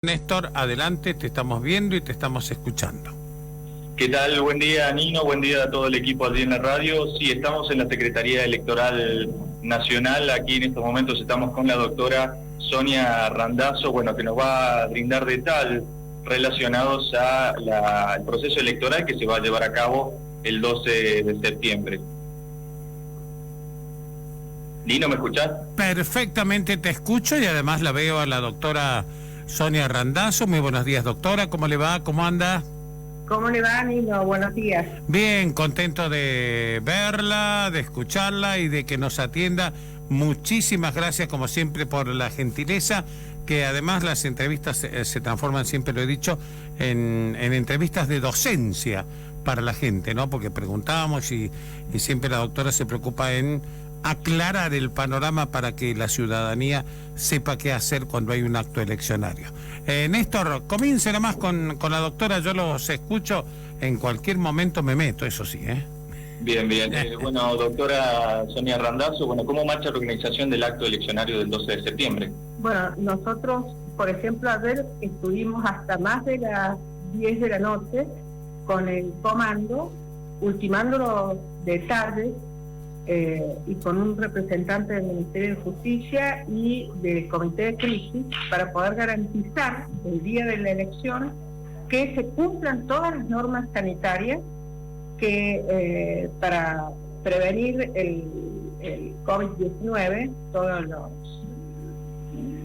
Néstor, adelante, te estamos viendo y te estamos escuchando. ¿Qué tal? Buen día, Nino. Buen día a todo el equipo allí en la radio. Sí, estamos en la Secretaría Electoral Nacional. Aquí en estos momentos estamos con la doctora Sonia Randazzo, que nos va a brindar detalles relacionados al proceso electoral que se va a llevar a cabo el 12 de septiembre. Nino, ¿me escuchás? Perfectamente te escucho y además la veo a la doctora Sonia Randazzo. Muy buenos días, doctora. ¿Cómo le va? ¿Cómo anda? ¿Cómo le va, Nino? Buenos días. Bien, contento de verla, de escucharla y de que nos atienda. Muchísimas gracias, como siempre, por la gentileza, que además las entrevistas se transforman, siempre lo he dicho, en entrevistas de docencia para la gente, ¿no? Porque preguntamos y siempre la doctora se preocupa en aclarar el panorama para que la ciudadanía sepa qué hacer cuando hay un acto eleccionario. Néstor, comience nomás con la doctora, yo los escucho, en cualquier momento me meto, eso sí, ¿eh? Bien. Doctora Sonia Randazzo, ¿cómo marcha la organización del acto eleccionario del 12 de septiembre? Bueno, nosotros, por ejemplo, ayer estuvimos hasta más de las 10 de la noche con el comando, ultimando los detalles, y con un representante del Ministerio de Justicia y del Comité de Crisis para poder garantizar el día de la elección que se cumplan todas las normas sanitarias que para prevenir el COVID-19, todas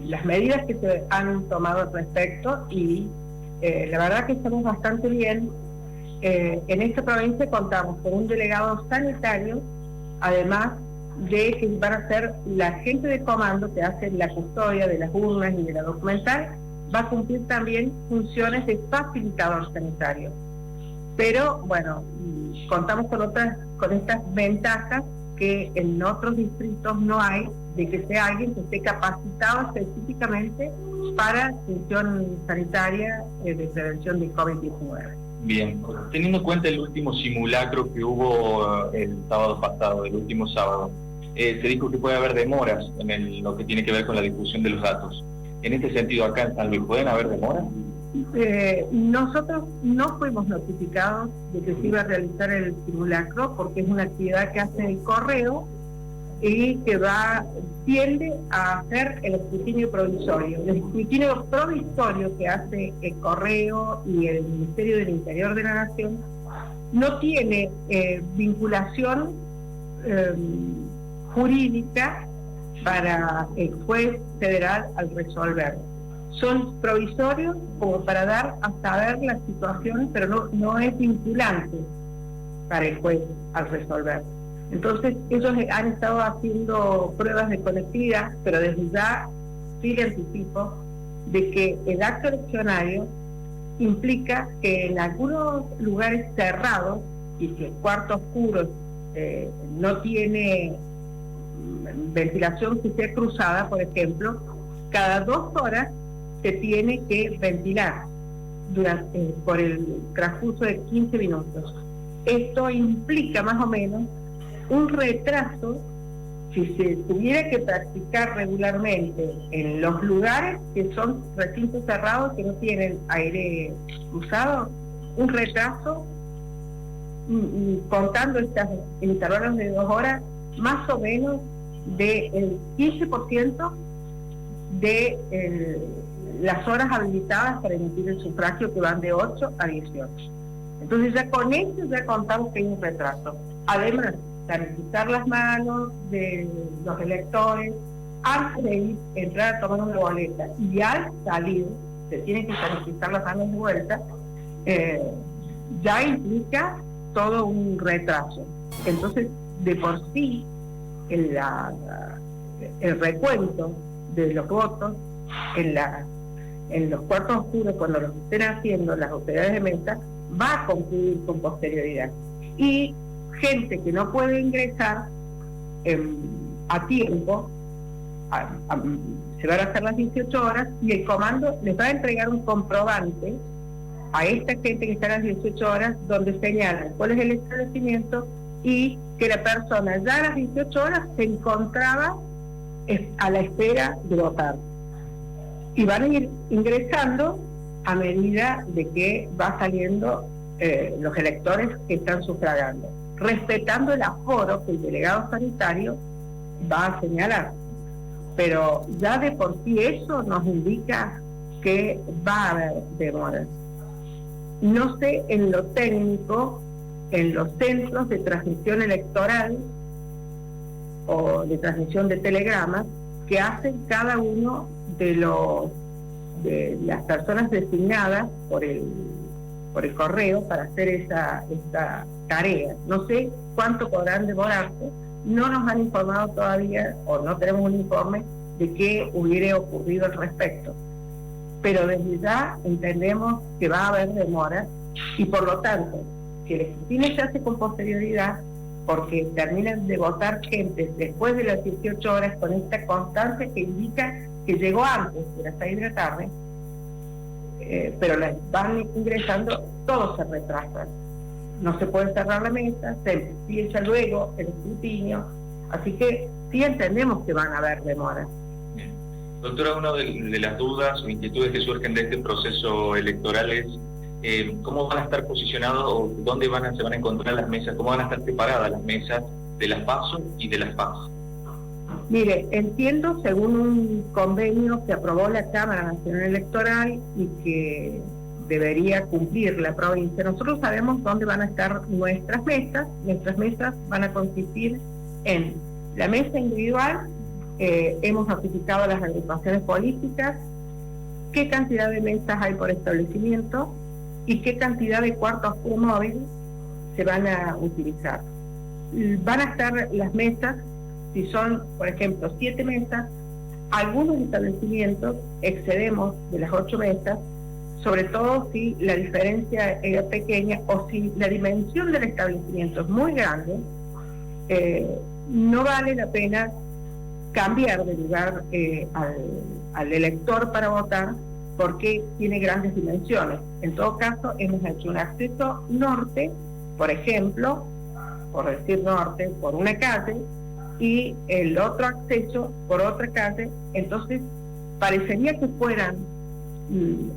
las medidas que se han tomado al respecto, y la verdad que estamos bastante bien. En esta provincia contamos con un delegado sanitario, además de que van a ser la gente de comando que hace la custodia de las urnas y de la documental, va a cumplir también funciones de facilitador sanitario. Pero contamos con estas ventajas que en otros distritos no hay, de que sea alguien que esté capacitado específicamente para función sanitaria de prevención del COVID-19. Bien, teniendo en cuenta el último simulacro que hubo el sábado pasado, el último sábado, se dijo que puede haber demoras en lo que tiene que ver con la difusión de los datos. En este sentido, acá en San Luis, ¿pueden haber demoras? Nosotros no fuimos notificados de que se iba a realizar el simulacro, porque es una actividad que hace el correo y que tiende a hacer el escrutinio provisorio. El escrutinio provisorio que hace el correo y el Ministerio del Interior de la Nación no tiene vinculación jurídica para el juez federal al resolver. Son provisorios como para dar a saber las situaciones, pero no es vinculante para el juez al resolver. Entonces, ellos han estado haciendo pruebas de conectividad, pero desde ya sí le anticipo de que el acto eleccionario implica que en algunos lugares cerrados, y si el cuarto oscuro no tiene ventilación que sea cruzada, por ejemplo, cada 2 horas se tiene que ventilar por el transcurso de 15 minutos. Esto implica más o menos un retraso si se tuviera que practicar regularmente en los lugares que son recintos cerrados que no tienen aire cruzado, un retraso contando estos intervalos de 2 horas, más o menos del 15% de las horas habilitadas para emitir el sufragio, que van de 8 a 18. Entonces ya con esto ya contamos que hay un retraso. Además, sanitizar las manos de los electores antes de entrar a tomar una boleta, y al salir se tienen que sanitizar las manos de vuelta, ya implica todo un retraso. Entonces, de por sí, el recuento de los votos en los cuartos oscuros, cuando los estén haciendo las autoridades de mesa, va a concluir con posterioridad. Y gente que no puede ingresar a tiempo, se van a hacer las 18 horas, y el comando les va a entregar un comprobante a esta gente que está a las 18 horas, donde señalan cuál es el establecimiento y que la persona ya a las 18 horas se encontraba a la espera de votar. y van a ir ingresando a medida de que va saliendo los electores que están sufragando, respetando el aforo que el delegado sanitario va a señalar. Pero ya de por sí eso nos indica que va a haber demoras. No sé en lo técnico, en los centros de transmisión electoral o de transmisión de telegramas que hacen cada uno de las personas designadas por el correo para hacer esta tarea. No sé cuánto podrán demorarse, no nos han informado todavía, o no tenemos un informe de qué hubiera ocurrido al respecto. Pero desde ya entendemos que va a haber demora, y por lo tanto, si el escrutinio se hace con posterioridad, porque terminan de votar gente después de las 18 horas con esta constancia que indica que llegó antes de las 6 de la tarde, pero las van ingresando, todo se retrasa. No se puede cerrar la mesa, se empieza luego el escrutinio, así que sí entendemos que van a haber demoras. Doctora, una de las dudas o inquietudes que surgen de este proceso electoral es cómo van a estar posicionados o dónde se van a encontrar las mesas, cómo van a estar separadas las mesas de las PASO y de las PAS. Mire, entiendo, según un convenio que aprobó la Cámara Nacional Electoral y que debería cumplir la provincia, nosotros sabemos dónde van a estar nuestras mesas. Nuestras mesas van a consistir en la mesa individual. Hemos notificado a las agrupaciones políticas qué cantidad de mesas hay por establecimiento y qué cantidad de cuartos oscuro móvil se van a utilizar. Van a estar las mesas, si son, por ejemplo, 7 mesas, algunos establecimientos excedemos de las 8 mesas, sobre todo si la diferencia era pequeña o si la dimensión del establecimiento es muy grande. No vale la pena cambiar de lugar al elector para votar porque tiene grandes dimensiones. En todo caso, hemos hecho un acceso norte, por ejemplo, por decir norte, por una calle, y el otro acceso por otra calle. Entonces, parecería que fueran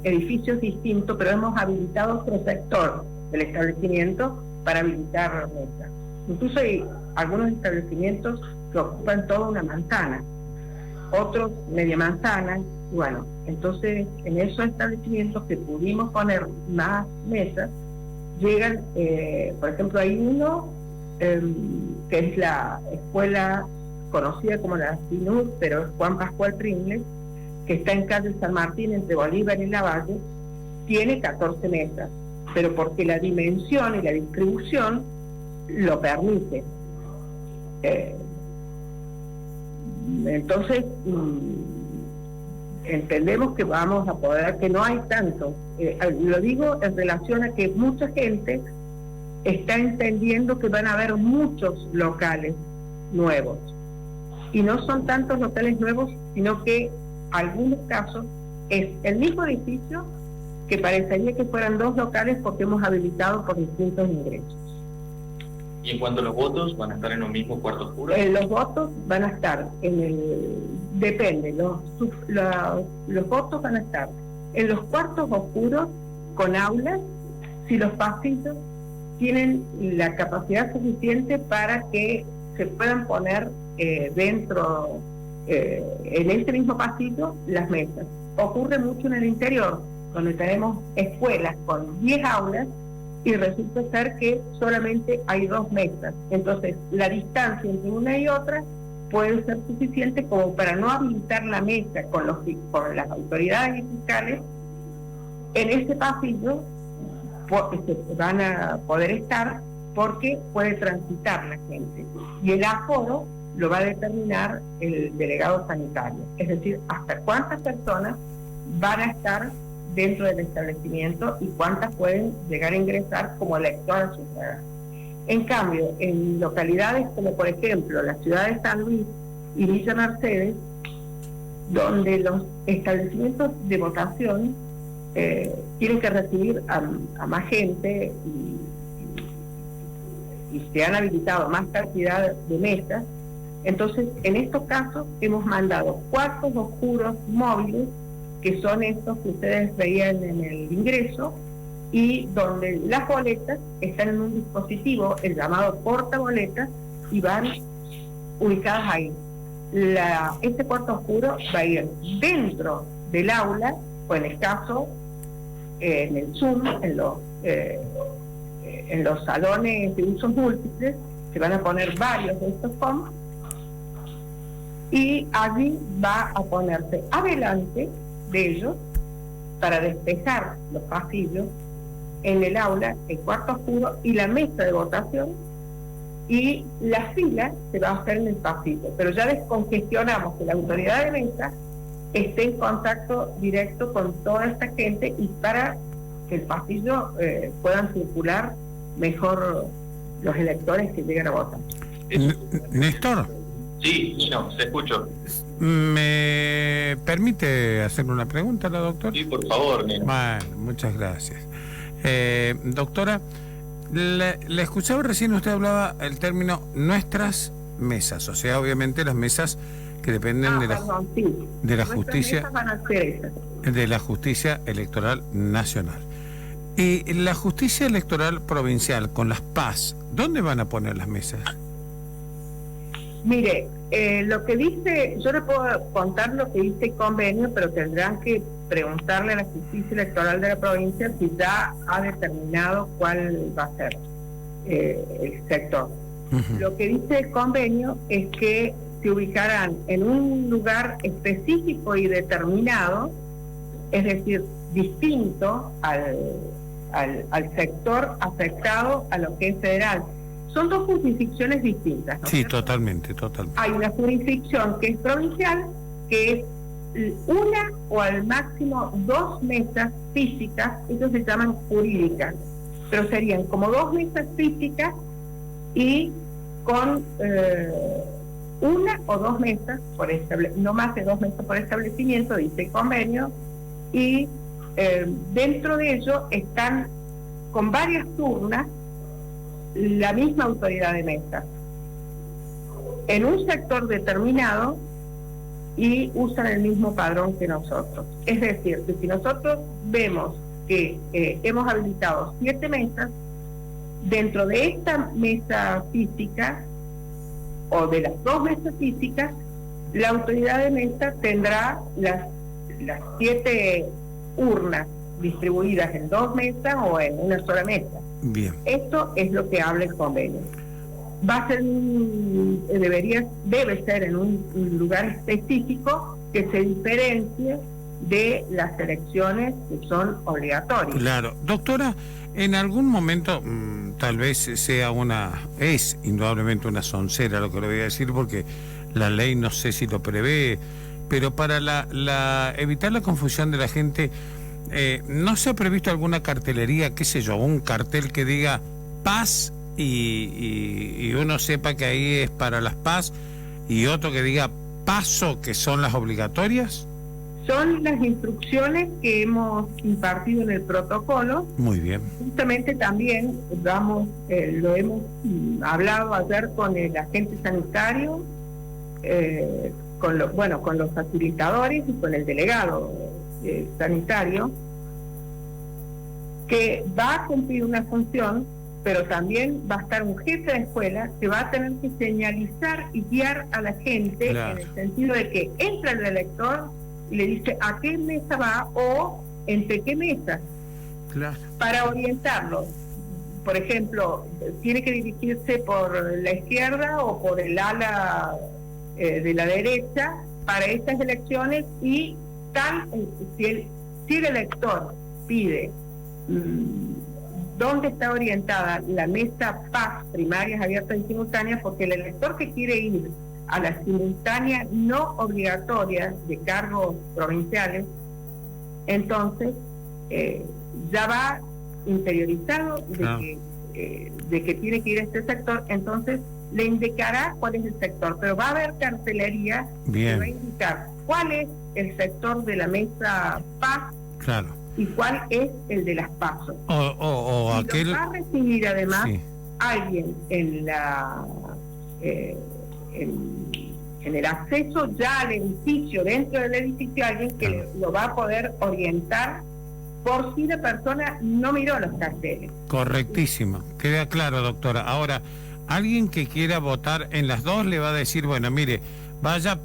edificios distintos, pero hemos habilitado otro sector del establecimiento para habilitar mesas. Incluso hay algunos establecimientos que ocupan toda una manzana, otros media manzana. Bueno, entonces en esos establecimientos que pudimos poner más mesas, llegan, por ejemplo, hay uno que es la escuela conocida como la CINUR, pero es Juan Pascual Pringles, que está en calle San Martín, entre Bolívar y Lavalle, tiene 14 mesas, pero porque la dimensión y la distribución lo permite. Entonces, entendemos que vamos a poder, que no hay tanto. Lo digo en relación a que mucha gente está entendiendo que van a haber muchos locales nuevos. Y no son tantos locales nuevos, sino que algunos casos es el mismo edificio que parecería que fueran 2 locales porque hemos habilitado por distintos ingresos. ¿Y en cuanto a los votos, van a estar en los mismos cuartos oscuros? Los votos van a estar depende, los votos van a estar en los cuartos oscuros con aulas, si los pasillos tienen la capacidad suficiente para que se puedan poner dentro, en este mismo pasillo, las mesas. Ocurre mucho en el interior, donde tenemos escuelas con 10 aulas y resulta ser que solamente hay 2 mesas. Entonces, la distancia entre una y otra puede ser suficiente como para no habilitar la mesa con las autoridades fiscales. En ese pasillo van a poder estar porque puede transitar la gente. Y el aforo lo va a determinar el delegado sanitario. Es decir, hasta cuántas personas van a estar dentro del establecimiento y cuántas pueden llegar a ingresar como elector a sufragar. En cambio, en localidades como por ejemplo la ciudad de San Luis y Villa Mercedes, donde los establecimientos de votación tienen que recibir a más gente y se han habilitado más cantidad de mesas, entonces en estos casos hemos mandado cuartos oscuros móviles que son estos que ustedes veían en el ingreso, y donde las boletas están en un dispositivo, el llamado portaboletas, y van ubicadas ahí. Este cuarto oscuro va a ir dentro del aula, o en el caso, en el Zoom, en los salones de usos múltiples, se van a poner varios de estos FOMs, y allí va a ponerse adelante de ellos, para despejar los pasillos, en el aula, el cuarto oscuro y la mesa de votación, y la fila se va a hacer en el pasillo, pero ya descongestionamos que la autoridad de mesa esté en contacto directo con toda esta gente, y para que el pasillo puedan circular mejor los electores que llegan a votar. Néstor. Sí, no, se escucho. ¿Me permite hacerle una pregunta a la doctora? Sí, por favor, Nino. Bueno, muchas gracias. Doctora, le escuchaba recién, usted hablaba el término nuestras mesas, o sea, obviamente las mesas que dependen de la justicia, van a ser esas. de la justicia electoral nacional. Y la justicia electoral provincial con las PAS, ¿dónde van a poner las mesas? Mire, lo que dice, yo le puedo contar lo que dice el convenio, pero tendrán que preguntarle a la justicia electoral de la provincia si ya ha determinado cuál va a ser el sector. Lo que dice el convenio es que se ubicarán en un lugar específico y determinado, es decir, distinto al sector afectado a lo que es federal. Son dos jurisdicciones distintas, ¿no? Sí, totalmente. Hay una jurisdicción que es provincial, que es una o al máximo 2 mesas físicas, ellos se llaman jurídicas, pero serían como 2 mesas físicas y con una o 2 mesas, no más de 2 mesas por establecimiento, dice el convenio, y dentro de ello están con varias turnas la misma autoridad de mesa en un sector determinado, y usan el mismo padrón que nosotros. Es decir, que si nosotros vemos que hemos habilitado 7 mesas, dentro de esta mesa física o de las 2 mesas físicas, la autoridad de mesa tendrá las 7 urnas distribuidas en 2 mesas o en una sola mesa. Bien. Esto es lo que habla el convenio. Va a ser debe ser en un lugar específico que se diferencie de las elecciones que son obligatorias. Claro. Doctora, en algún momento, tal vez es indudablemente una soncera lo que le voy a decir, porque la ley no sé si lo prevé, pero para evitar la confusión de la gente, ¿no se ha previsto alguna cartelería, qué sé yo, un cartel que diga paz y uno sepa que ahí es para las paz, y otro que diga paso, que son las obligatorias? Son las instrucciones que hemos impartido en el protocolo. Muy bien. Justamente también lo hemos hablado ayer con el agente sanitario, con los facilitadores y con el delegado sanitario, que va a cumplir una función, pero también va a estar un jefe de escuela que va a tener que señalizar y guiar a la gente, claro, en el sentido de que entra el elector y le dice a qué mesa va o entre qué mesas, claro, para orientarlo. Por ejemplo, tiene que dirigirse por la izquierda o por el ala de la derecha para estas elecciones, y si el elector pide dónde está orientada la mesa PAS, primarias, abiertas y simultáneas, porque el elector que quiere ir a la simultánea no obligatoria de cargos provinciales, entonces ya va interiorizado de que tiene que ir a este sector, entonces le indicará cuál es el sector, pero va a haber cartelería que va a indicar cuál es el sector de la mesa PAS, claro, y cuál es el de las PASO. O y aquel... lo va a recibir además, sí, alguien en en el acceso ya al edificio, dentro del edificio, alguien que lo va a poder orientar por si la persona no miró los carteles. Correctísimo, queda claro, doctora. Ahora, alguien que quiera votar en las dos le va a decir, bueno, mire, vaya,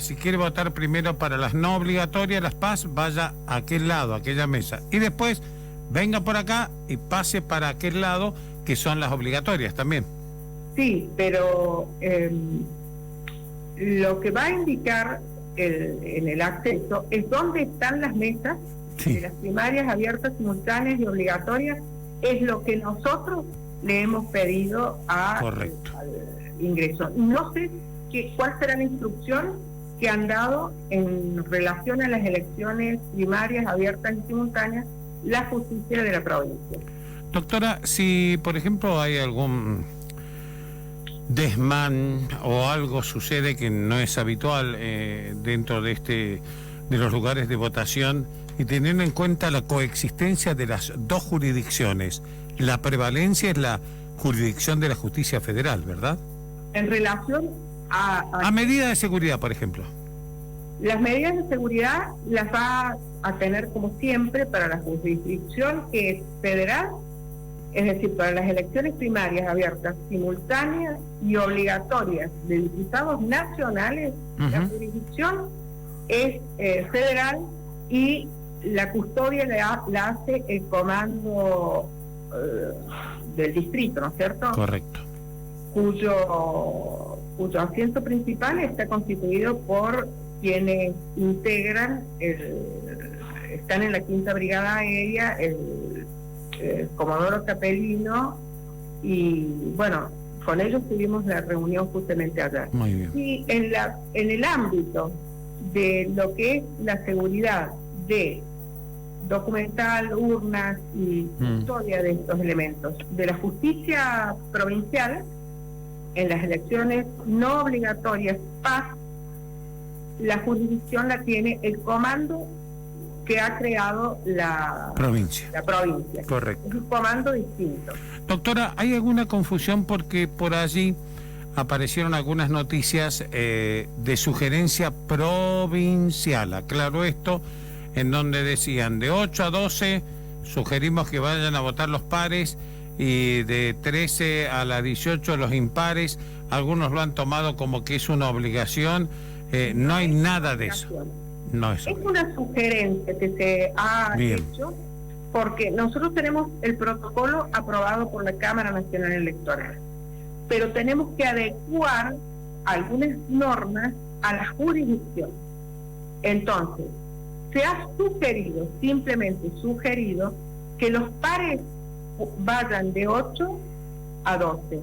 si quiere votar primero para las no obligatorias, las PAS, vaya a aquel lado, a aquella mesa, y después venga por acá y pase para aquel lado, que son las obligatorias también. Sí, pero lo que va a indicar en el acceso es dónde están las mesas de las primarias abiertas, simultáneas y obligatorias. Es lo que nosotros le hemos pedido al ingreso. No sé cuál será la instrucción que han dado en relación a las elecciones primarias abiertas y simultáneas la justicia de la provincia. Doctora, si por ejemplo hay algún desmán o algo sucede que no es habitual dentro de los lugares de votación, y teniendo en cuenta la coexistencia de las dos jurisdicciones, la prevalencia es la jurisdicción de la justicia federal, ¿verdad? En relación a medidas de seguridad, por ejemplo. Las medidas de seguridad las va a tener como siempre para la jurisdicción que es federal, es decir, para las elecciones primarias abiertas, simultáneas y obligatorias de diputados nacionales. La jurisdicción es federal y la custodia la hace el comando del distrito, ¿no es cierto? Correcto. Cuyo asiento principal está constituido por quienes integran, están en la 5ª Brigada Aérea, el Comodoro Capelino, y bueno, con ellos tuvimos la reunión justamente ayer. Muy bien. Y en el ámbito de lo que es la seguridad de documental, urnas y custodia de estos elementos de la justicia provincial, en las elecciones no obligatorias PAS, la jurisdicción la tiene el comando que ha creado la provincia. Correcto. Es un comando distinto. Doctora, ¿hay alguna confusión? Porque por allí aparecieron algunas noticias de sugerencia provincial. Aclaro esto, en donde decían de 8 a 12 sugerimos que vayan a votar los pares, y de 13 a las 18 los impares. Algunos lo han tomado como que es una obligación. No hay nada de eso. No es una sugerencia que se ha hecho porque nosotros tenemos el protocolo aprobado por la Cámara Nacional Electoral, pero tenemos que adecuar algunas normas a la jurisdicción. Entonces, se ha sugerido, simplemente sugerido, que los pares vayan de 8 a 12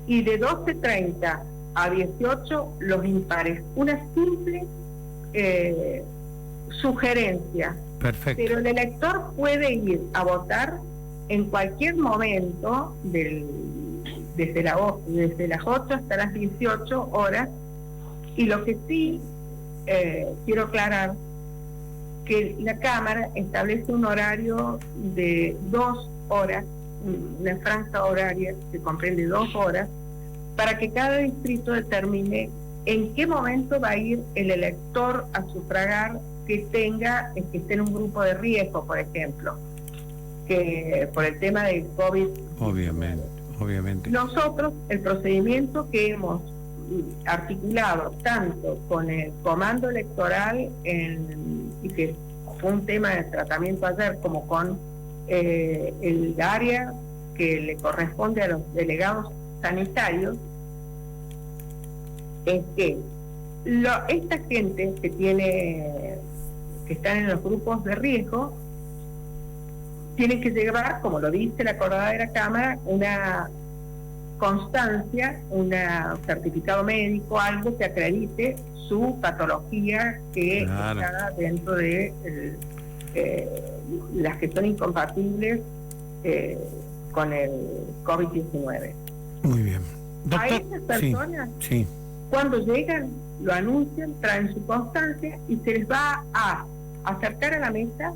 y de 12:30 a 18 los impares. Una simple sugerencia. Perfecto. Pero el elector puede ir a votar en cualquier momento desde las 8 hasta las 18 horas, y lo que sí quiero aclarar que la Cámara establece un horario de 2 horas, una franja horaria que comprende 2 horas, para que cada distrito determine en qué momento va a ir el elector a sufragar, que esté en un grupo de riesgo, por ejemplo, que por el tema del COVID. Obviamente. Nosotros, el procedimiento que hemos articulado tanto con el comando electoral y que fue un tema de tratamiento ayer, como con el área que le corresponde a los delegados sanitarios, es que esta gente que están en los grupos de riesgo tienen que llevar, como lo dice la acordada de la Cámara, una constancia, un certificado médico, algo que acredite su patología que está dentro de las que son incompatibles con el COVID-19. Muy bien. Doctor, a esas personas, sí. Cuando llegan, lo anuncian, traen su constancia y se les va a acercar a la mesa,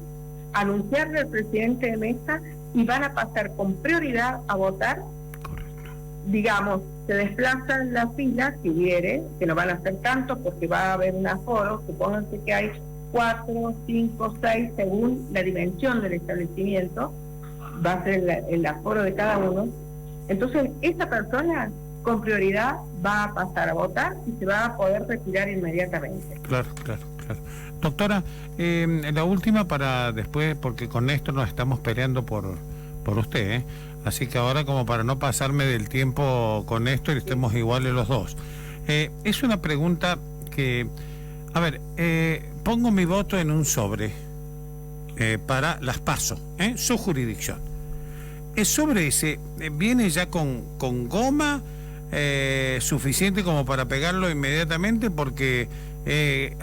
anunciarle al presidente de mesa, y van a pasar con prioridad a votar. Correcto. Digamos, se desplazan las filas, si hubiere, que no van a ser tantos porque va a haber un aforo, supónganse que hay 4, 5, 6, según la dimensión del establecimiento, va a ser el aforo de cada uno. Entonces, esa persona con prioridad va a pasar a votar y se va a poder retirar inmediatamente. Claro. Doctora, la última para después, porque con esto nos estamos peleando por usted, ¿eh? Así que ahora, como para no pasarme del tiempo con esto y estemos iguales los dos. Es una pregunta que, a ver, pongo mi voto en un sobre para las PASO, su jurisdicción. El sobre ese viene ya con goma suficiente como para pegarlo inmediatamente, porque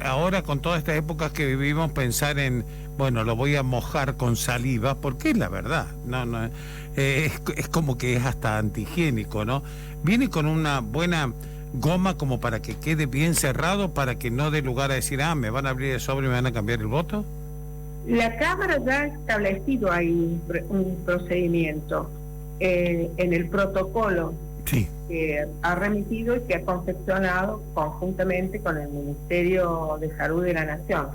ahora con todas estas épocas que vivimos, pensar en, bueno, lo voy a mojar con saliva, porque es la verdad, es como que es hasta antihigiénico, ¿no? Viene con una buena goma como para que quede bien cerrado, para que no dé lugar a decir, me van a abrir el sobre y me van a cambiar el voto. La Cámara ya ha establecido ahí un procedimiento en el protocolo que ha remitido y que ha confeccionado conjuntamente con el Ministerio de Salud de la Nación,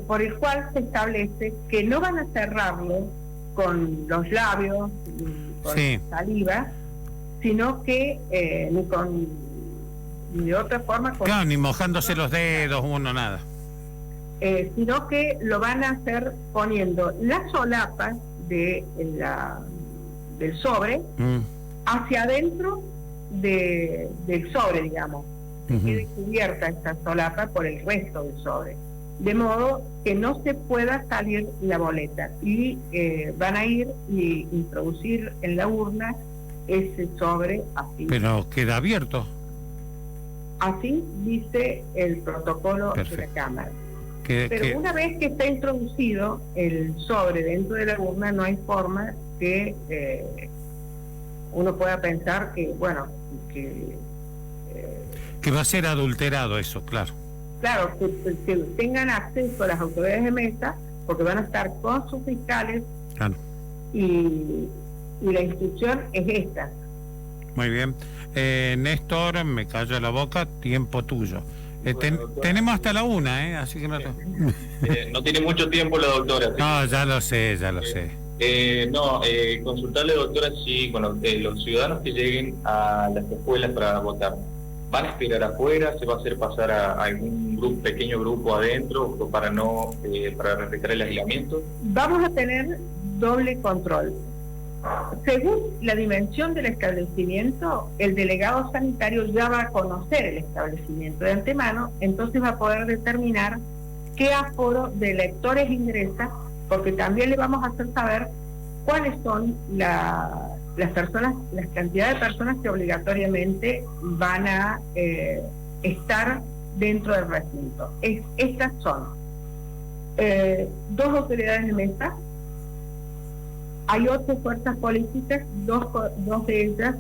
por el cual se establece que no van a cerrarlo con los labios, con saliva, sino que ni de otra forma... Claro, ni mojándose los dedos, nada. Sino que lo van a hacer poniendo las solapas del sobre hacia adentro del sobre, digamos, que quede cubierta esta solapa por el resto del sobre, de modo que no se pueda salir la boleta, y van a ir y introducir en la urna ese sobre así. Pero queda abierto. Así dice el protocolo de la Cámara. Pero una vez que está introducido el sobre dentro de la urna, no hay forma que uno pueda pensar que, bueno, que va a ser adulterado eso, claro. Claro, que tengan acceso a las autoridades de mesa, porque van a estar con sus fiscales, claro. Y la instrucción es esta. Muy bien. Néstor, me callo la boca, tiempo tuyo. Bueno, tenemos hasta la 1, así que no... no tiene mucho tiempo la doctora. No, ya lo sé. Consultarle, doctora, si los ciudadanos que lleguen a las escuelas para votar, ¿van a esperar afuera? ¿Se va a hacer pasar a algún pequeño grupo adentro para respetar el aislamiento? Vamos a tener doble control. Según la dimensión del establecimiento, el delegado sanitario ya va a conocer el establecimiento de antemano, entonces va a poder determinar qué aforo de electores ingresa, porque también le vamos a hacer saber cuáles son las cantidades de personas que obligatoriamente van a estar dentro del recinto. Estas son 2 autoridades de mesa. Hay 8 fuerzas políticas, dos de ellas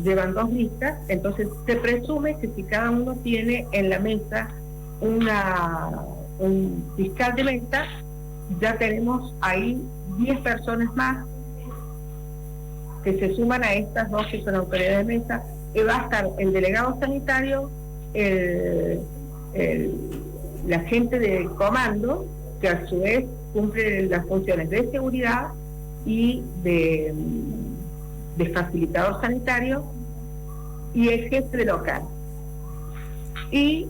llevan 2 listas, entonces se presume que si cada uno tiene en la mesa un fiscal de mesa, ya tenemos ahí 10 personas más que se suman a estas 2 que son autoridades de mesa, y va a estar el delegado sanitario, la gente del comando, que a su vez cumple las funciones de seguridad y de facilitador sanitario, y el jefe de local, y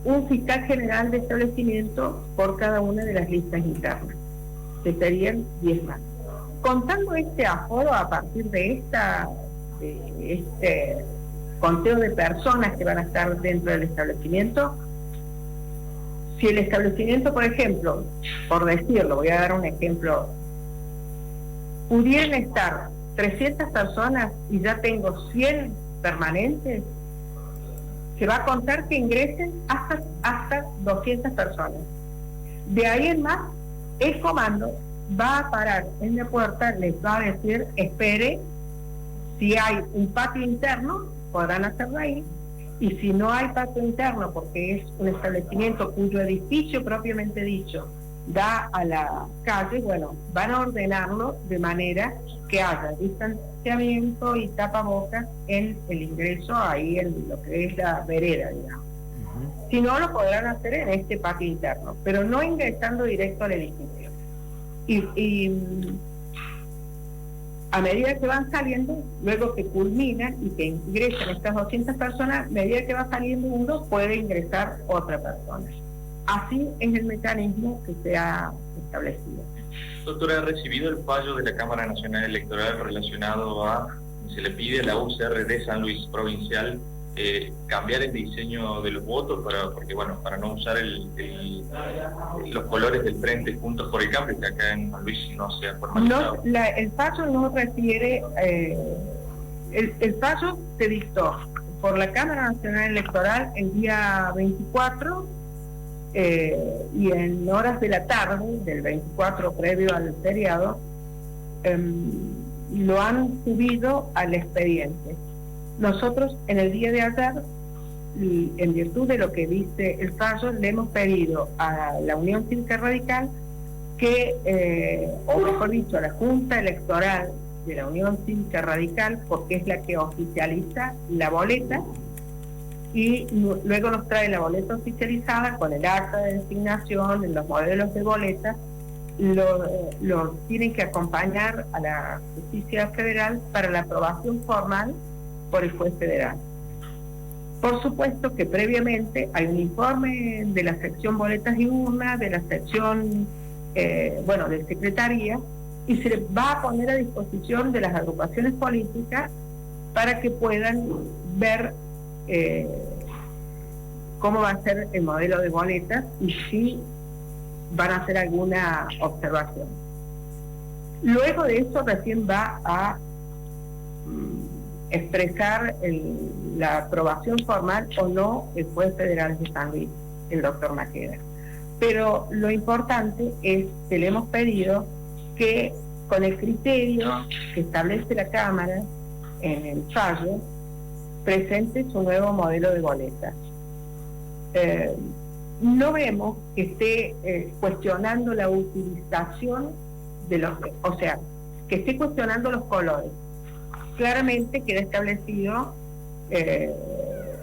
un fiscal general de establecimiento por cada una de las listas internas, que serían 10 más. Contando este aforo a partir de este conteo de personas que van a estar dentro del establecimiento, si el establecimiento, por ejemplo, por decirlo, voy a dar un ejemplo, pudieran estar 300 personas y ya tengo 100 permanentes, se va a contar que ingresen hasta 200 personas. De ahí en más, el comando va a parar en la puerta, les va a decir, espere, si hay un patio interno, podrán hacerlo ahí, y si no hay patio interno, porque es un establecimiento cuyo edificio propiamente dicho da a la calle, bueno, van a ordenarlo de manera que haya distanciamiento y tapabocas en el ingreso ahí en lo que es la vereda, digamos. Si no, lo podrán hacer en este patio interno, pero no ingresando directo al edificio. Y a medida que van saliendo, luego que culminan y que ingresan estas 200 personas, a medida que va saliendo uno, puede ingresar otra persona. Así es el mecanismo que se ha establecido. Doctora, ¿ha recibido el fallo de la Cámara Nacional Electoral relacionado a, se le pide a la UCR de San Luis Provincial cambiar el diseño de los votos porque bueno, para no usar los colores del Frente Juntos por el Cambio, que acá en San Luis no se ha formalizado? No, el fallo no refiere, el fallo se dictó por la Cámara Nacional Electoral el día 24 y en horas de la tarde del 24 previo al feriado lo han subido al expediente. Nosotros en el día de ayer, en virtud de lo que dice el fallo, le hemos pedido a la Unión Cívica Radical que, o mejor dicho, a la Junta Electoral de la Unión Cívica Radical, porque es la que oficializa la boleta, y luego nos trae la boleta oficializada con el acta de designación, en los modelos de boletas, lo tienen que acompañar a la Justicia Federal para la aprobación formal por el juez federal. Por supuesto que previamente hay un informe de la sección boletas y urnas, de la sección, de secretaría, y se va a poner a disposición de las agrupaciones políticas para que puedan ver cómo va a ser el modelo de boletas y si van a hacer alguna observación. Luego de eso recién va a expresar la aprobación formal o no el juez federal de San Luis, el doctor Maqueda. Pero lo importante es que le hemos pedido que con el criterio que establece la Cámara en el fallo, presente su nuevo modelo de boleta. No vemos que esté cuestionando la utilización de los, o sea, que esté cuestionando los colores. Claramente queda establecido,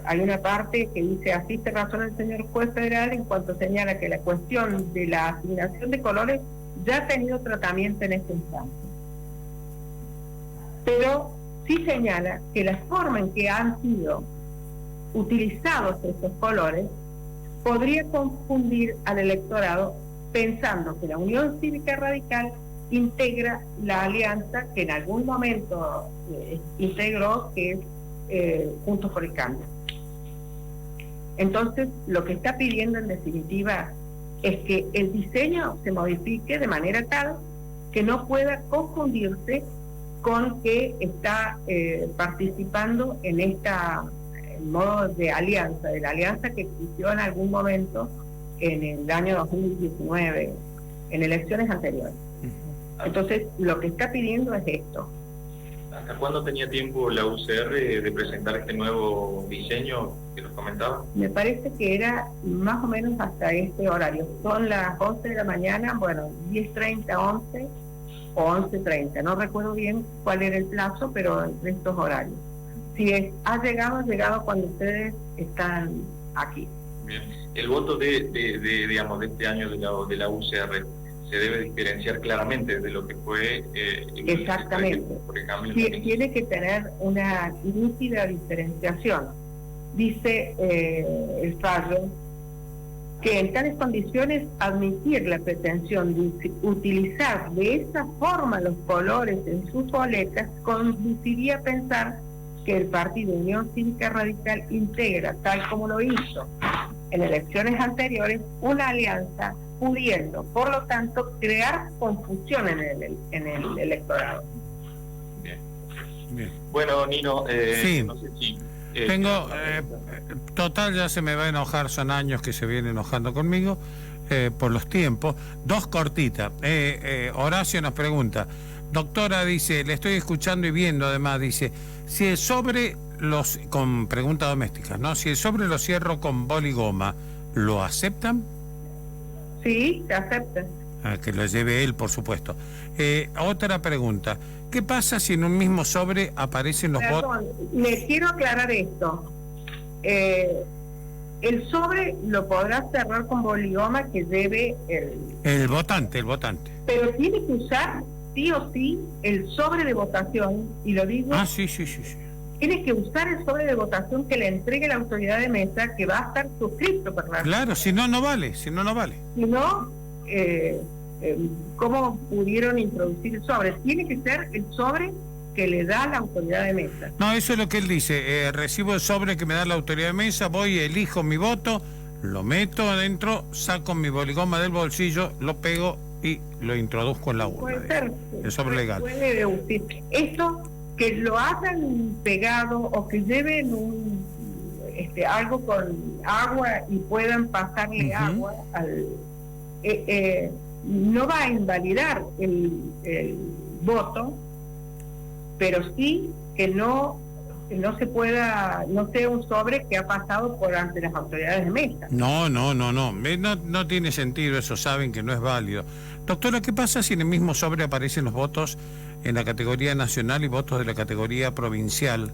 hay una parte que dice: asiste razón el señor juez federal en cuanto señala que la cuestión de la asignación de colores ya ha tenido tratamiento en este instante. Pero sí señala que la forma en que han sido utilizados estos colores podría confundir al electorado pensando que la Unión Cívica Radical integra la alianza que en algún momento integró, que es Juntos por el Cambio. Entonces, lo que está pidiendo en definitiva es que el diseño se modifique de manera tal que no pueda confundirse con que está participando en modo de alianza, de la alianza que existió en algún momento en el año 2019, en elecciones anteriores. Entonces, lo que está pidiendo es esto. ¿Hasta cuándo tenía tiempo la UCR de presentar este nuevo diseño que nos comentaba? Me parece que era más o menos hasta este horario. Son las 11 de la mañana, bueno, 10:30, 11 o 11:30. No recuerdo bien cuál era el plazo, pero entre estos horarios. Si ha llegado cuando ustedes están aquí. Bien. El voto de este año de la UCR se debe diferenciar claramente de lo que fue exactamente. Por el Cambio. Tiene que tener una nítida diferenciación. Dice el fallo que en tales condiciones admitir la pretensión de utilizar de esa forma los colores en sus boletas conduciría a pensar que el Partido Unión Cívica Radical integra, tal como lo hizo en elecciones anteriores, una alianza, pudiendo, por lo tanto, crear confusión en el electorado. Bien. Bien. Bueno, Nino, sí. No sé si... Tengo, total, ya se me va a enojar, son años que se viene enojando conmigo por los tiempos. Dos cortitas. Horacio nos pregunta, doctora, dice, le estoy escuchando y viendo, además, dice, si el sobre con preguntas domésticas, ¿no? Si el sobre lo cierro con bol y goma, ¿lo aceptan? Sí, se acepta. Que lo lleve él, por supuesto. Otra pregunta. ¿Qué pasa si en un mismo sobre aparecen los votos? Le quiero aclarar esto. El sobre lo podrá cerrar con boligoma que lleve el votante. Pero tiene que usar sí o sí el sobre de votación, y lo digo... Sí. Tiene que usar el sobre de votación que le entregue la autoridad de mesa, que va a estar suscrito por la... Claro, si no, no vale. Si no, ¿cómo pudieron introducir el sobre? Tiene que ser el sobre que le da la autoridad de mesa. No, eso es lo que él dice. Recibo el sobre que me da la autoridad de mesa, voy, elijo mi voto, lo meto adentro, saco mi boligoma del bolsillo, lo pego y lo introduzco en la urna. Puede ser. El sobre legal. Puede deducir. Esto, que lo hayan pegado o que lleven algo con agua y puedan pasarle agua no va a invalidar el voto, pero sí que no se pueda, no sea un sobre que ha pasado por ante las autoridades de mesa. No tiene sentido eso, saben que no es válido. Doctora, ¿qué pasa si en el mismo sobre aparecen los votos en la categoría nacional y votos de la categoría provincial,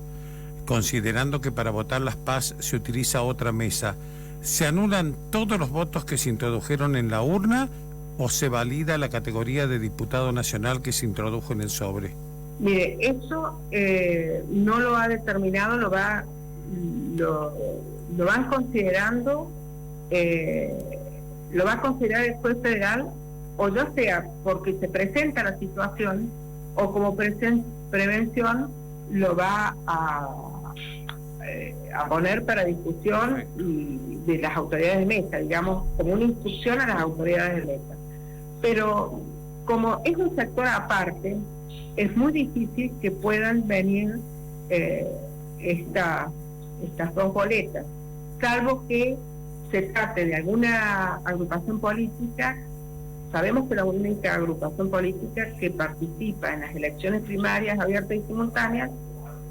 considerando que para votar las PAS se utiliza otra mesa? ¿Se anulan todos los votos que se introdujeron en la urna o se valida la categoría de diputado nacional que se introdujo en el sobre? Mire, eso no lo ha determinado, lo van considerando, lo va a considerar el juez federal, o ya sea porque se presenta la situación o como prevención lo va a poner para discusión de las autoridades de mesa, digamos, como una instrucción a las autoridades de mesa. Pero como es un sector aparte, es muy difícil que puedan venir estas dos boletas, salvo que se trate de alguna agrupación política. Sabemos que la única agrupación política que participa en las elecciones primarias abiertas y simultáneas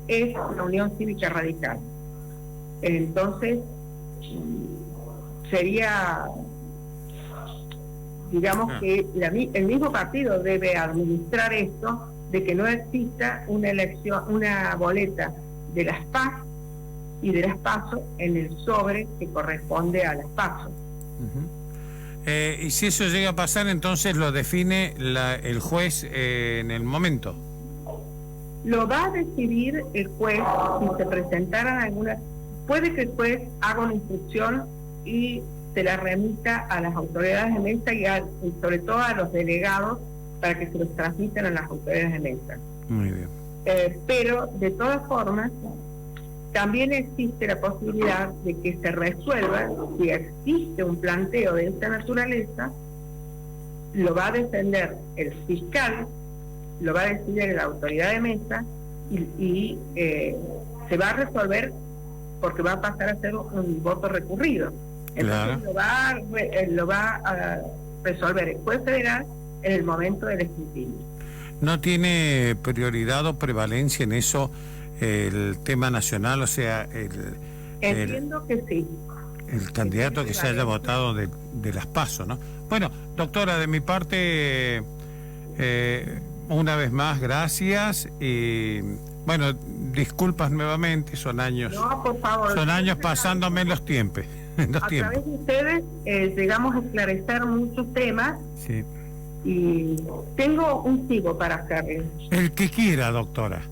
es la Unión Cívica Radical. Entonces, sería, digamos que el mismo partido debe administrar esto, de que no exista una boleta de las PAS y de las PASO en el sobre que corresponde a las PASO. Y si eso llega a pasar, entonces lo define el juez en el momento. Lo va a decidir el juez si se presentaran algunas. Puede que el juez haga una instrucción y se la remita a las autoridades de mesa y sobre todo a los delegados para que se los transmitan a las autoridades de mesa. Muy bien. Pero de todas formas, también existe la posibilidad de que se resuelva, si existe un planteo de esta naturaleza, lo va a defender el fiscal, lo va a decidir la autoridad de mesa y se va a resolver porque va a pasar a ser un voto recurrido. Entonces lo va a resolver el juez federal en el momento del escrutinio. ¿No tiene prioridad o prevalencia en eso el tema nacional? O sea, entiendo que sí. El candidato que se haya votado de las PASO, ¿no? Bueno, doctora, de mi parte, una vez más, gracias. Y bueno, disculpas nuevamente, son años. No, por favor. Son años pasándome en los tiempos. A través de ustedes llegamos a esclarecer muchos temas. Sí. Y tengo un chivo para hacerle. El que quiera, doctora.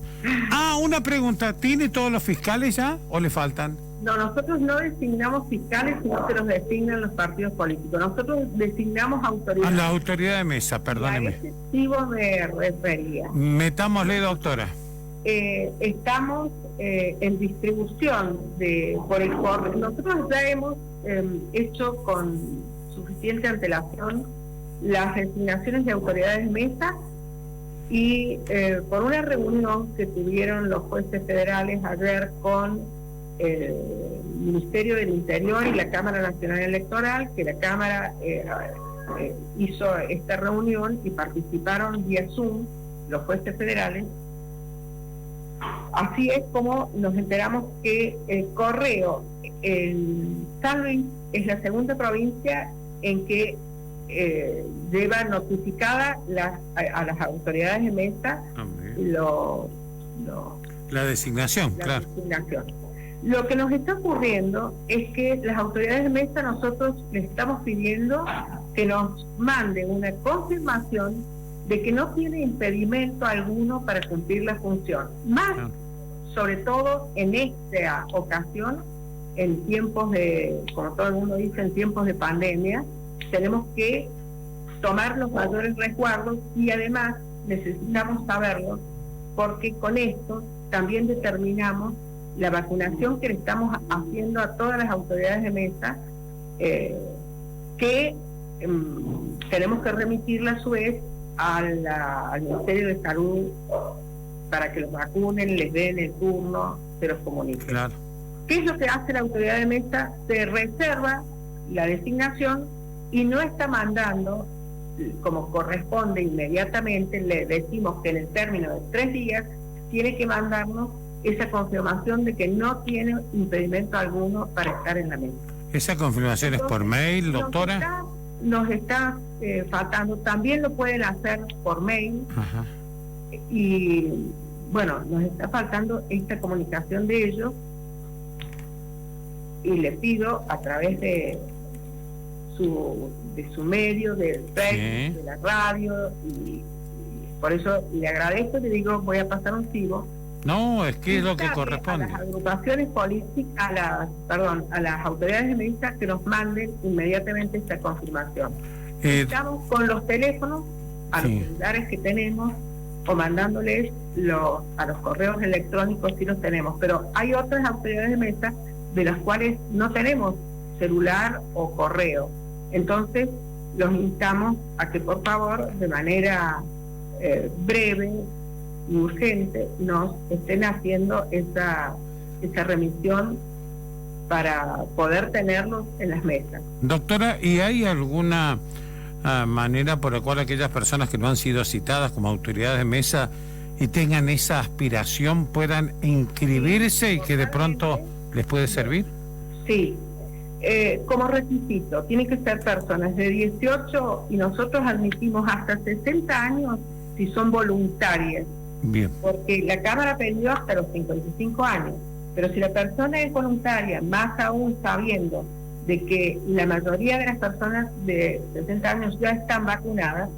Una pregunta, ¿tiene todos los fiscales ya o le faltan? No, nosotros no designamos fiscales, sino que los designan los partidos políticos. Nosotros designamos autoridades. A la autoridad de mesa, perdóneme. A ese chivo me refería. Metámosle, doctora. Estamos en distribución por el correo. Nosotros ya hemos hecho con suficiente antelación las designaciones de autoridades de mesa y por una reunión que tuvieron los jueces federales ayer con el Ministerio del Interior y la Cámara Nacional Electoral, que la Cámara hizo esta reunión y participaron vía Zoom los jueces federales. Así es como nos enteramos que el Correo, San Luis es la segunda provincia en que lleva notificada a las autoridades de mesa la designación, claro. Designación. Lo que nos está ocurriendo es que las autoridades de mesa, nosotros les estamos pidiendo que nos manden una confirmación de que no tiene impedimento alguno para cumplir la función. Más, sobre todo en esta ocasión, en tiempos de, como todo el mundo dice, en tiempos de pandemia, tenemos que tomar los mayores resguardos y además necesitamos saberlo porque con esto también determinamos la vacunación que le estamos haciendo a todas las autoridades de mesa, que tenemos que remitirla a su vez al Ministerio de Salud para que los vacunen, les den el turno, se los comuniquen. Claro. ¿Qué es lo que hace la autoridad de mesa? Se reserva la designación y no está mandando como corresponde inmediatamente. Le decimos que en el término de 3 días tiene que mandarnos esa confirmación de que no tiene impedimento alguno para estar en la mesa. ¿Esa confirmación es por mail, doctora? Nos está faltando, también lo pueden hacer por mail. Ajá. Y bueno, nos está faltando esta comunicación de ellos y le pido a través de su medio, del Facebook, de la radio, y por eso le agradezco, le digo, voy a pasar un chivo. No, es que es lo que corresponde. A las agrupaciones políticas, a las autoridades de mesa que nos manden inmediatamente esta confirmación. Estamos con los teléfonos, a los celulares que tenemos, o mandándoles a los correos electrónicos si los tenemos, pero hay otras autoridades de mesa de las cuales no tenemos celular o correo. Entonces, los instamos a que por favor, de manera breve y urgente, nos estén haciendo esa remisión para poder tenerlos en las mesas. Doctora, ¿y hay alguna manera por la cual aquellas personas que no han sido citadas como autoridades de mesa y tengan esa aspiración puedan inscribirse y que de pronto les puede servir? Sí. Como requisito, tienen que ser personas de 18 y nosotros admitimos hasta 60 años si son voluntarias. Bien. Porque la Cámara pidió hasta los 55 años, pero si la persona es voluntaria, más aún sabiendo de que la mayoría de las personas de 60 años ya están vacunadas,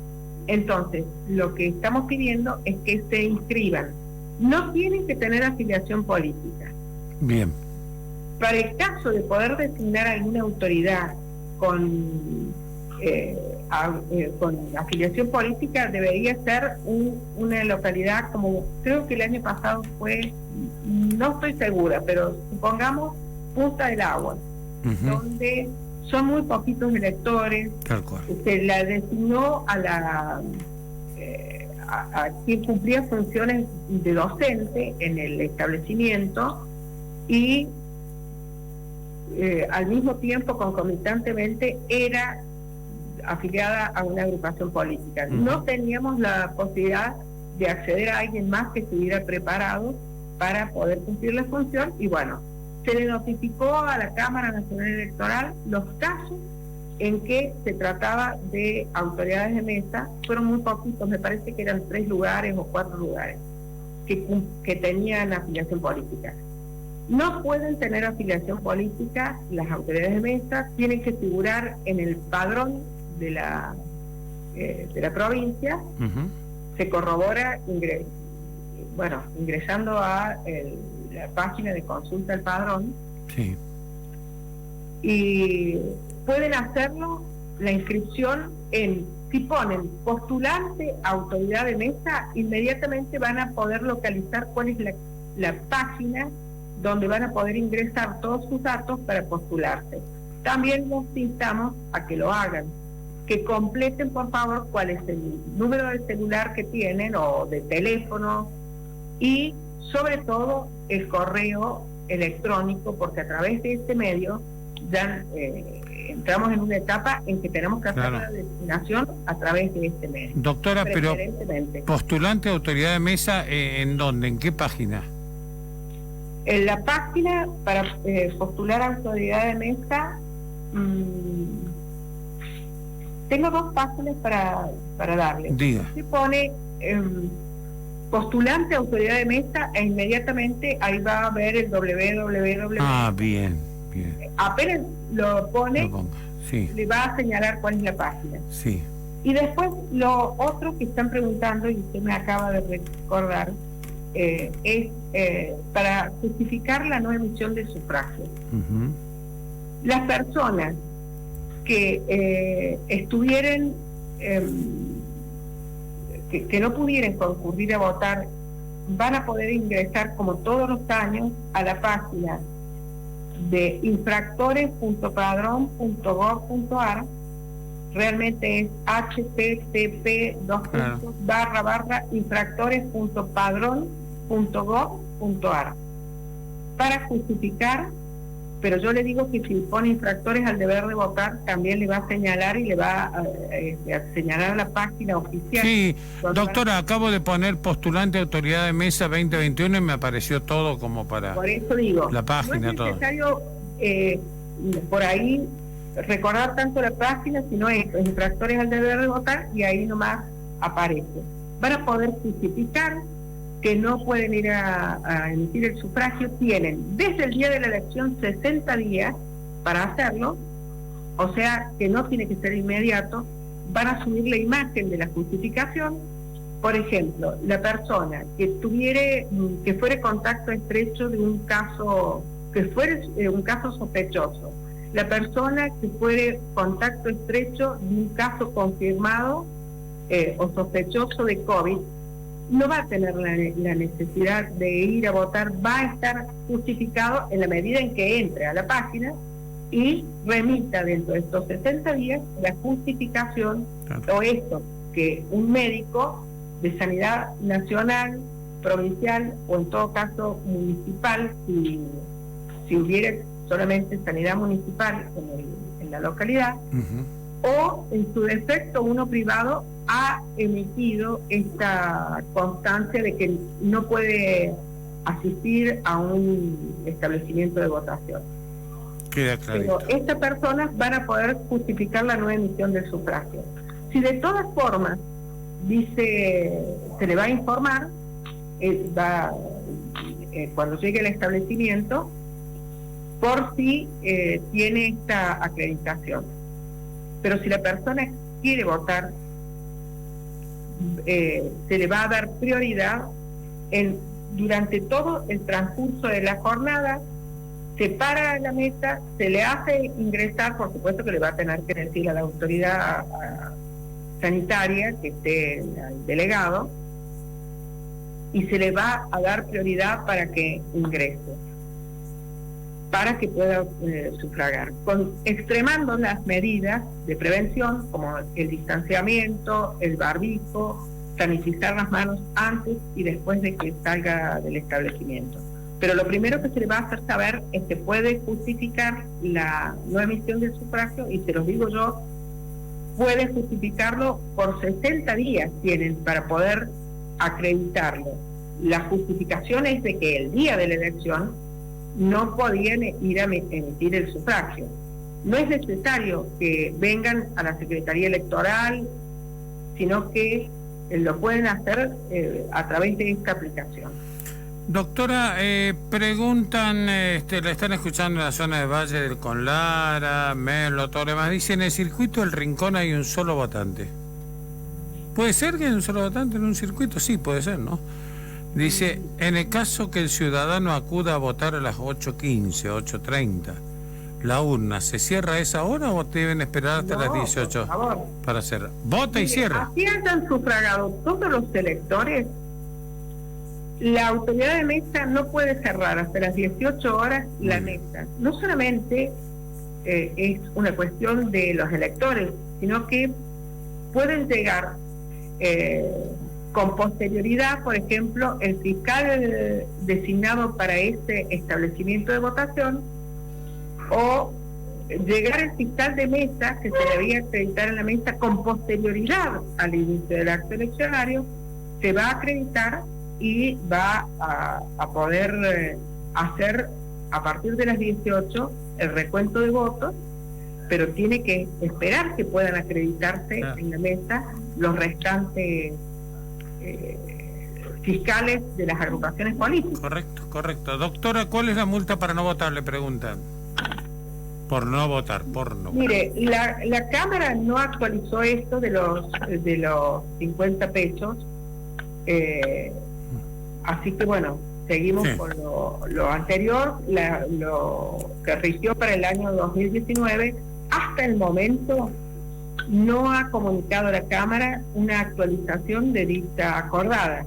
entonces lo que estamos pidiendo es que se inscriban. No tienen que tener afiliación política. Bien. Para el caso de poder designar alguna autoridad con afiliación política, debería ser una localidad como creo que el año pasado fue, no estoy segura, pero supongamos Punta del Agua, donde son muy poquitos electores. Tal cual. Se la designó a quien cumplía funciones de docente en el establecimiento y al mismo tiempo, concomitantemente, era afiliada a una agrupación política. No teníamos la posibilidad de acceder a alguien más que estuviera preparado para poder cumplir la función y bueno, se le notificó a la Cámara Nacional Electoral los casos en que se trataba de autoridades de mesa. Fueron muy poquitos, me parece que eran 3 lugares o 4 lugares que tenían afiliación política. No pueden tener afiliación política las autoridades de mesa, tienen que figurar en el padrón de la provincia. Se corrobora ingresando a la página de consulta del padrón. Sí. Y pueden hacerlo, la inscripción si ponen postulante autoridad de mesa, inmediatamente van a poder localizar cuál es la página donde van a poder ingresar todos sus datos para postularse. También los instamos a que lo hagan, que completen por favor cuál es el número de celular que tienen o de teléfono y sobre todo el correo electrónico, porque a través de este medio ya entramos en una etapa en que tenemos que hacer la designación a través de este medio. Doctora, pero postulante autoridad de mesa, ¿en dónde? ¿En qué página? En la página para postular a autoridad de mesa Tengo 2 páginas para darle. Diga. Se pone postulante autoridad de mesa e inmediatamente ahí va a ver el www. Ah, bien. Apenas lo pone, sí. Le va a señalar cuál es la página. Sí. Y después lo otro que están preguntando, y usted me acaba de recordar, es para justificar la no emisión de sufragio. Uh-huh. Las personas que estuvieran, que no pudieran concurrir a votar, van a poder ingresar como todos los años a la página de infractores.padrón.gov.ar. Realmente es http://infractores.padrón.gov.ar para justificar. Pero yo le digo que si pone infractores al deber de votar, también le va a señalar y le va a señalar la página oficial. Sí, doctora, acabo de poner postulante autoridad de mesa 2021 y me apareció todo como para... Por eso digo, la página, no es necesario por ahí recordar tanto la página, sino infractores al deber de votar, y ahí nomás aparece. Van a poder justificar que no pueden ir a emitir el sufragio. Tienen desde el día de la elección 60 días para hacerlo, o sea que no tiene que ser inmediato. Van a subir la imagen de la justificación. Por ejemplo, la persona que fuere contacto estrecho de un caso, que fuere un caso sospechoso, la persona que fuere contacto estrecho de un caso confirmado o sospechoso de COVID, no va a tener la necesidad de ir a votar, va a estar justificado en la medida en que entre a la página y remita dentro de estos 60 días la justificación, o esto, que un médico de sanidad nacional, provincial o en todo caso municipal, si hubiera solamente sanidad municipal en la localidad, o en su defecto uno privado, ha emitido esta constancia de que no puede asistir a un establecimiento de votación. Queda clarito. Pero estas personas van a poder justificar la no emisión del sufragio. Si de todas formas dice, se le va a informar, cuando llegue al establecimiento, por si tiene esta acreditación. Pero si la persona quiere votar, se le va a dar prioridad durante todo el transcurso de la jornada. Se para la mesa, se le hace ingresar, por supuesto que le va a tener que decir a la autoridad sanitaria que esté al delegado, y se le va a dar prioridad para que ingrese, para que pueda sufragar, extremando las medidas de prevención como el distanciamiento, el barbijo, sanitizar las manos antes y después de que salga del establecimiento. Pero lo primero que se le va a hacer saber es que puede justificar la no emisión del sufragio, y se los digo yo, puede justificarlo por 60 días, tienen para poder acreditarlo. La justificación es de que el día de la elección no podían ir a emitir el sufragio. No es necesario que vengan a la Secretaría Electoral, sino que lo pueden hacer a través de esta aplicación. Doctora, preguntan, la están escuchando en la zona de Valle del Conlara, Merlo, todo lo demás. Dice, en el circuito del Rincón hay un solo votante. ¿Puede ser que haya un solo votante en un circuito? Sí, puede ser, ¿no? Dice, en el caso que el ciudadano acuda a votar a las 8:15, 8:30, ¿la urna se cierra a esa hora o deben esperar hasta las 18 para hacer? Vota y cierra. Así hayan sufragado todos los electores, la autoridad de mesa no puede cerrar hasta las 18 horas la mesa. No solamente es una cuestión de los electores, sino que pueden llegar con posterioridad, por ejemplo, el fiscal designado para ese establecimiento de votación, o llegar el fiscal de mesa que se debía acreditar en la mesa con posterioridad al inicio del acto eleccionario, se va a acreditar y va a poder hacer a partir de las 18 el recuento de votos, pero tiene que esperar que puedan acreditarse en la mesa los restantes fiscales de las agrupaciones políticas. Correcto. Doctora, ¿cuál es la multa para no votar? Le preguntan. Por no votar. Mire, la Cámara no actualizó esto de los 50 pesos, así que bueno, seguimos con lo anterior, lo que rigió para el año 2019. Hasta el momento no ha comunicado a la Cámara una actualización de dicha acordada.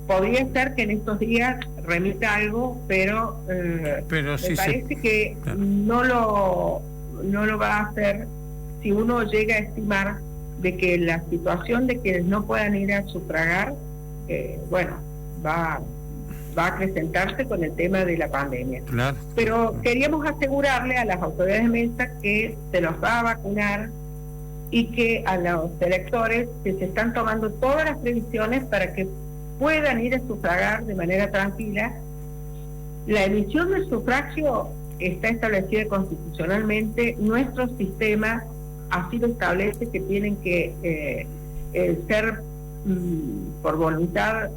Podría ser que en estos días remita algo, pero sí me parece que no lo va a hacer si uno llega a estimar de que la situación de quienes no puedan ir a sufragar, va a acrecentarse con el tema de la pandemia. Claro. Pero queríamos asegurarle a las autoridades de mesa que se los va a vacunar y que a los electores que se están tomando todas las previsiones para que puedan ir a sufragar de manera tranquila. La emisión del sufragio está establecida constitucionalmente. Nuestro sistema así lo establece, que tienen que ser por voluntad,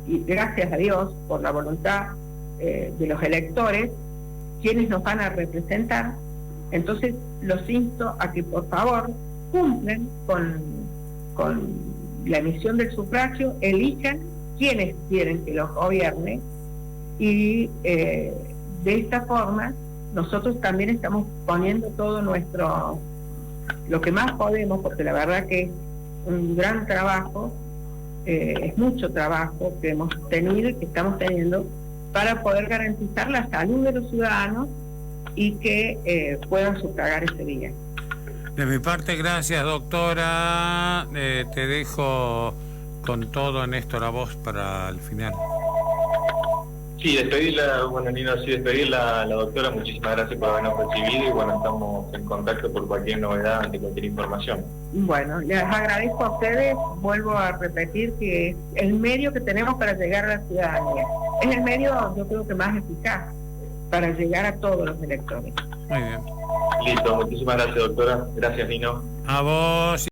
y gracias a Dios por la voluntad de los electores quienes nos van a representar. Entonces los insto a que por favor cumplan con la emisión del sufragio, elijan quienes quieren que los gobierne, y de esta forma nosotros también estamos poniendo todo lo que más podemos, porque la verdad que es un gran trabajo, es mucho trabajo que hemos tenido y que estamos teniendo para poder garantizar la salud de los ciudadanos y que puedan sufragar ese día. De mi parte, gracias, doctora. Te dejo con todo, Néstor, a vos para el final. Sí, despedirla, la doctora. Muchísimas gracias por habernos recibido y bueno, estamos en contacto por cualquier novedad, ante cualquier información. Bueno, les agradezco a ustedes. Vuelvo a repetir que es el medio que tenemos para llegar a la ciudadanía. Es el medio, yo creo que más eficaz para llegar a todos los electores. Muy bien. Listo, muchísimas gracias, doctora. Gracias, Nino. A vos.